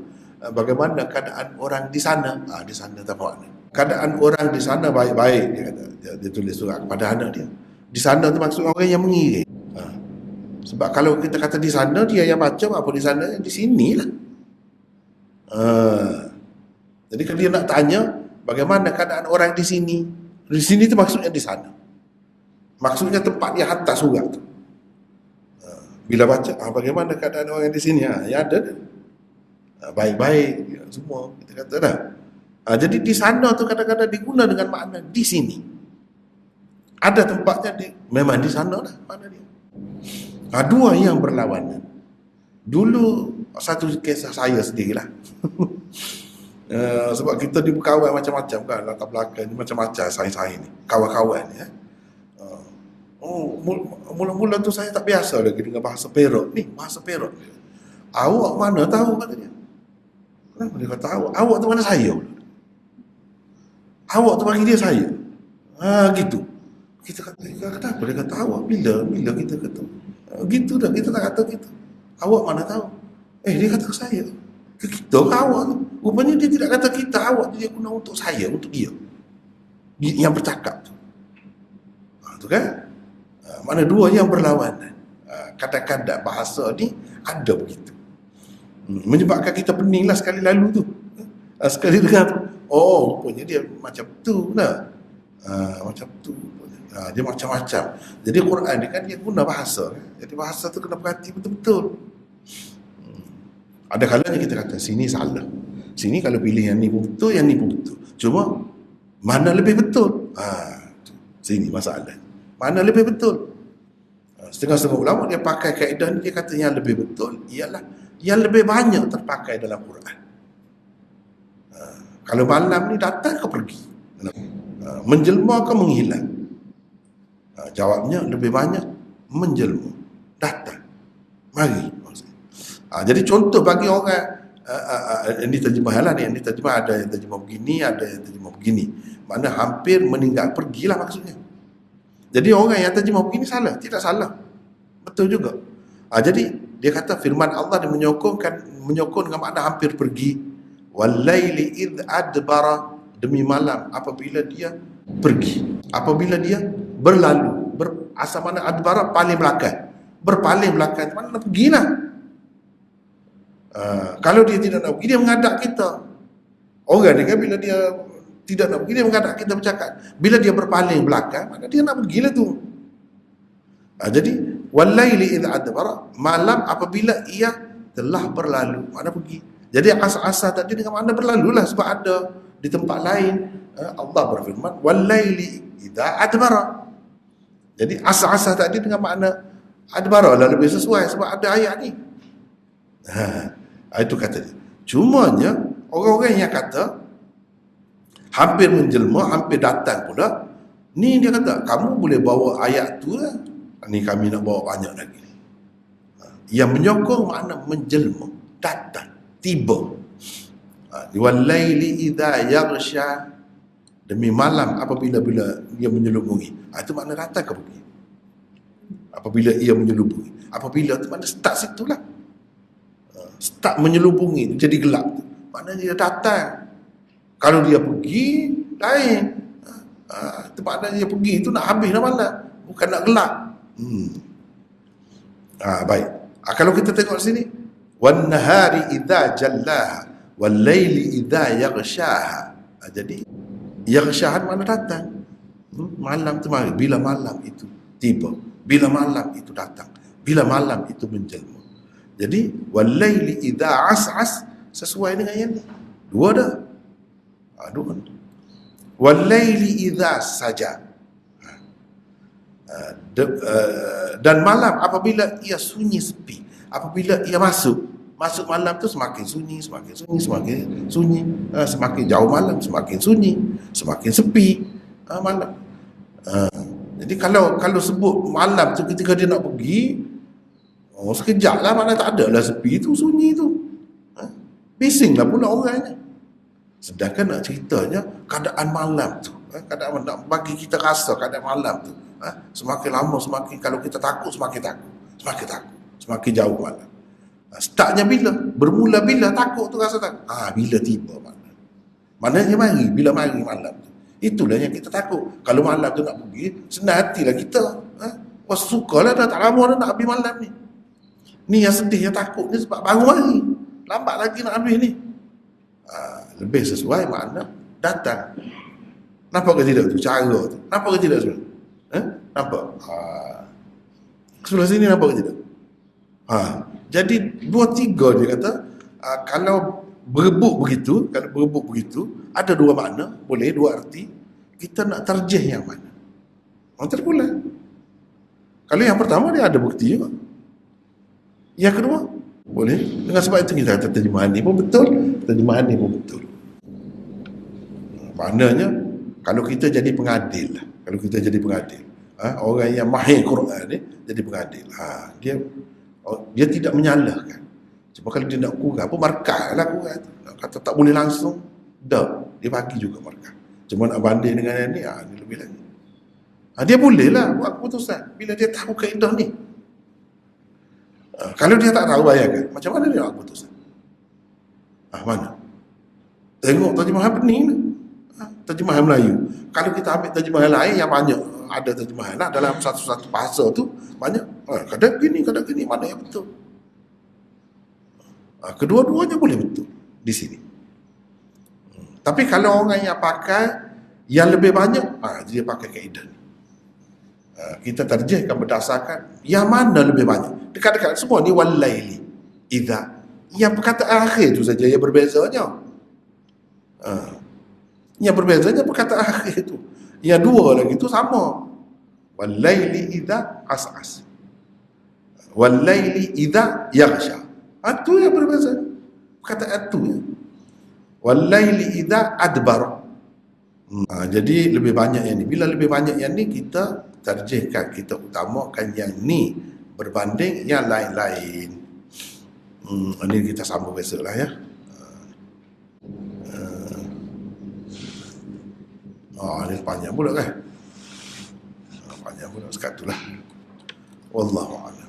bagaimana keadaan orang di sana? Di sana tak apa. Keadaan orang di sana baik-baik, dia kata. Dia tulis surat kepada anak dia. Di sana tu maksud orang yang mengirim. Sebab kalau kita kata di sana, dia yang macam apa di sana, di sini lah. Jadi kalau dia nak tanya bagaimana keadaan orang di sini tu maksudnya di sana. Maksudnya tempat dia hantar surat tu. Bila baca, bagaimana keadaan orang di sini? Ya ada. Baik-baik, ya, semua kita kata dah. Jadi di sana tu kadang-kadang diguna dengan makna di sini. Ada tempatnya memang di sana lah makna dia. Dua yang berlawanan. Dulu satu kisah saya sendirilah. Sebab kita di berkawan macam-macam kan, latar belakang ni macam-macam saya ni, kawan-kawan ya. Mula-mula tu saya tak biasa lagi dengan bahasa Perak ni, bahasa Perak. Awak mana tahu kata dia. Kenapa dia kata awak? Awak tu mana saya? Awak tu bagi dia saya. Gitu. Kita kata, kenapa dia kata awak? Bila kita kata gitu dah, kita tak kata gitu. Awak mana tahu? Dia kata ke saya. Ke kita ke awak tu? Rupanya dia tidak kata kita, awak tu dia guna untuk saya, untuk dia yang bercakap tu. Tu kan? Mana dua yang berlawanan. Kadang-kadang bahasa ni ada begitu. Menyebabkan kita peninglah sekali lalu tu. Sekali dengar, rupanya dia macam tu lah. Macam tu. Dia macam-macam. Jadi Quran ni kan dia guna bahasa. Jadi bahasa tu kena perhati betul-betul. Ada kalanya kita kata sini salah. Sini kalau pilih yang ni pun betul, yang ni pun betul. Cuma mana lebih betul? Sini masalah. Mana lebih betul? Setengah-setengah ulama dia pakai kaedah ni, dia kata yang lebih betul ialah yang lebih banyak terpakai dalam Quran. Kalau malam ni datang ke pergi? Menjelma ke menghilang? Jawabnya lebih banyak menjelma, datang, mari. Jadi contoh bagi orang, ini terjemahan lah ni, ini terjemah ada yang terjemah begini, ada yang terjemah begini. Mana hampir meninggal, pergilah maksudnya. Jadi orang yang terjemah begini salah, tidak salah. Betul juga. Jadi dia kata firman Allah dia menyokong dengan makna hampir pergi. Walaili id adbara, demi malam apabila dia pergi. Apabila dia berlalu. Asal mana adbara, paling belakang. Berpaling belakang, mana nak pergilah. Kalau dia tidak nak pergi, dia menghadap kita. Orang ni kan bila dia tidak nak pergi, dia menghadap kita bercakap. Bila dia berpaling belakang, maka dia nak pergilah tu. Jadi walaili idza adbara, malam apabila ia telah berlalu, mana pergi. Jadi asa-asa tadi dengan makna berlalulah, sebab ada di tempat lain Allah berfirman walaili idza adbara. Jadi asa-asa tadi dengan makna adbara lah lebih sesuai sebab ada ayat ni. Itu kata dia. Cumanya orang-orang yang kata hampir menjelma, hampir datang pula, ni dia kata kamu boleh bawa ayat tu lah, ni kami nak bawa banyak lagi. Yang menyokong makna menjelma, datang, tiba. Walaili idza yaghsha, demi malam apabila dia menyelubungi. Itu makna datang ke pergi. Apabila ia menyelubungi. Apabila tu makna start situ lah. Start menyelubungi, jadi gelap tu. Maknanya dia datang. Kalau dia pergi, lain. Itu maknanya dia pergi, itu nak habis dah malam. Bukan nak gelap. Baik. Kalau kita tengok sini, wan nahari idza jallaha wal laili idza yaghshaha. Jadi yaghshahan mana datang. Malam tu mari, bila malam itu tiba, bila malam itu datang, bila malam itu menjelma. Jadi wal laili idza as'as sesuai dengan yang ni. Dua dah. Dua. Wal laili idza saja. Dan malam apabila ia sunyi sepi, apabila ia masuk malam tu semakin sunyi, semakin jauh malam, semakin sunyi, semakin sepi malam. Jadi kalau sebut malam tu ketika dia nak pergi, sekejap lah, mana tak ada lah sepi tu, sunyi tu, bising lah pula orangnya. Sedangkan nak ceritanya keadaan malam tu, keadaan nak bagi kita rasa keadaan malam tu, semakin lama semakin, kalau kita takut semakin semakin jauh malam. Startnya bila? Bermula bila takut tu, rasa takut? Bila tiba malam. Maknanya mari, bila mari malam tu. Itulah yang kita takut. Kalau malam tu nak pergi, senang hatilah kita. Sukalah dah tak lama dah nak habis malam ni. Ni yang sedih, yang takut ni sebab baru mari. Lambat lagi nak habis ni. Lebih sesuai makna datang. Nampak ke tidak tu cara tu? Nampak ke tidak sebenarnya? Nampak? Sebelah sini nampak ke tidak? Jadi 2-3 dia kata, kalau berebut begitu, ada dua makna, boleh dua arti. Kita nak terjih yang mana? Terpulang. Kalau yang pertama dia ada bukti juga. Yang kedua boleh. Dengan sebab itu kita kata terjemahan ni pun betul, terjemahan ni pun betul. Maknanya kalau kita jadi pengadil, orang yang mahir Quran ni jadi pengadil, dia tidak menyalahkan. Cuma kalau dia nak kurang pun markah lah kurang tu. Nak kata tak boleh langsung, dia bagi juga markah. Cuma nak banding dengan yang ni, ni lebih lagi. Dia boleh lah buat keputusan bila dia tahu kaedah ni. Kalau dia tak tahu, bayangkan macam mana dia buat keputusan. Mana? Tengok terjemahan pening ni. Terjemahan Melayu. Kalau kita ambil terjemahan lain yang banyak, ada terjemahan lah dalam satu-satu bahasa tu banyak. Kadang gini, mana yang betul. Kedua-duanya boleh betul di sini. Tapi kalau orang yang pakai yang lebih banyak, dia pakai kaedah ni. Kita terjemahkan berdasarkan yang mana lebih banyak. Dekat-dekat semua ni walaili idza. Yang perkataan akhir tu saja yang berbezanya. Yang berbezanya perkataan akhir tu. Yang dua lagi tu sama. Walaili idza as'as. Walaili idza yaghsha. Itu yang berbeza. Perkataan tu ya. Walaili idza adbara. Jadi lebih banyak yang ni. Bila lebih banyak yang ni, kita terjemahkan, kita utamakan yang ni berbanding yang lain-lain. Ini kita sambung besok lah ya. Ini panjang pula kan. Panjang pula sekat tu lah. Wallahu a'lam.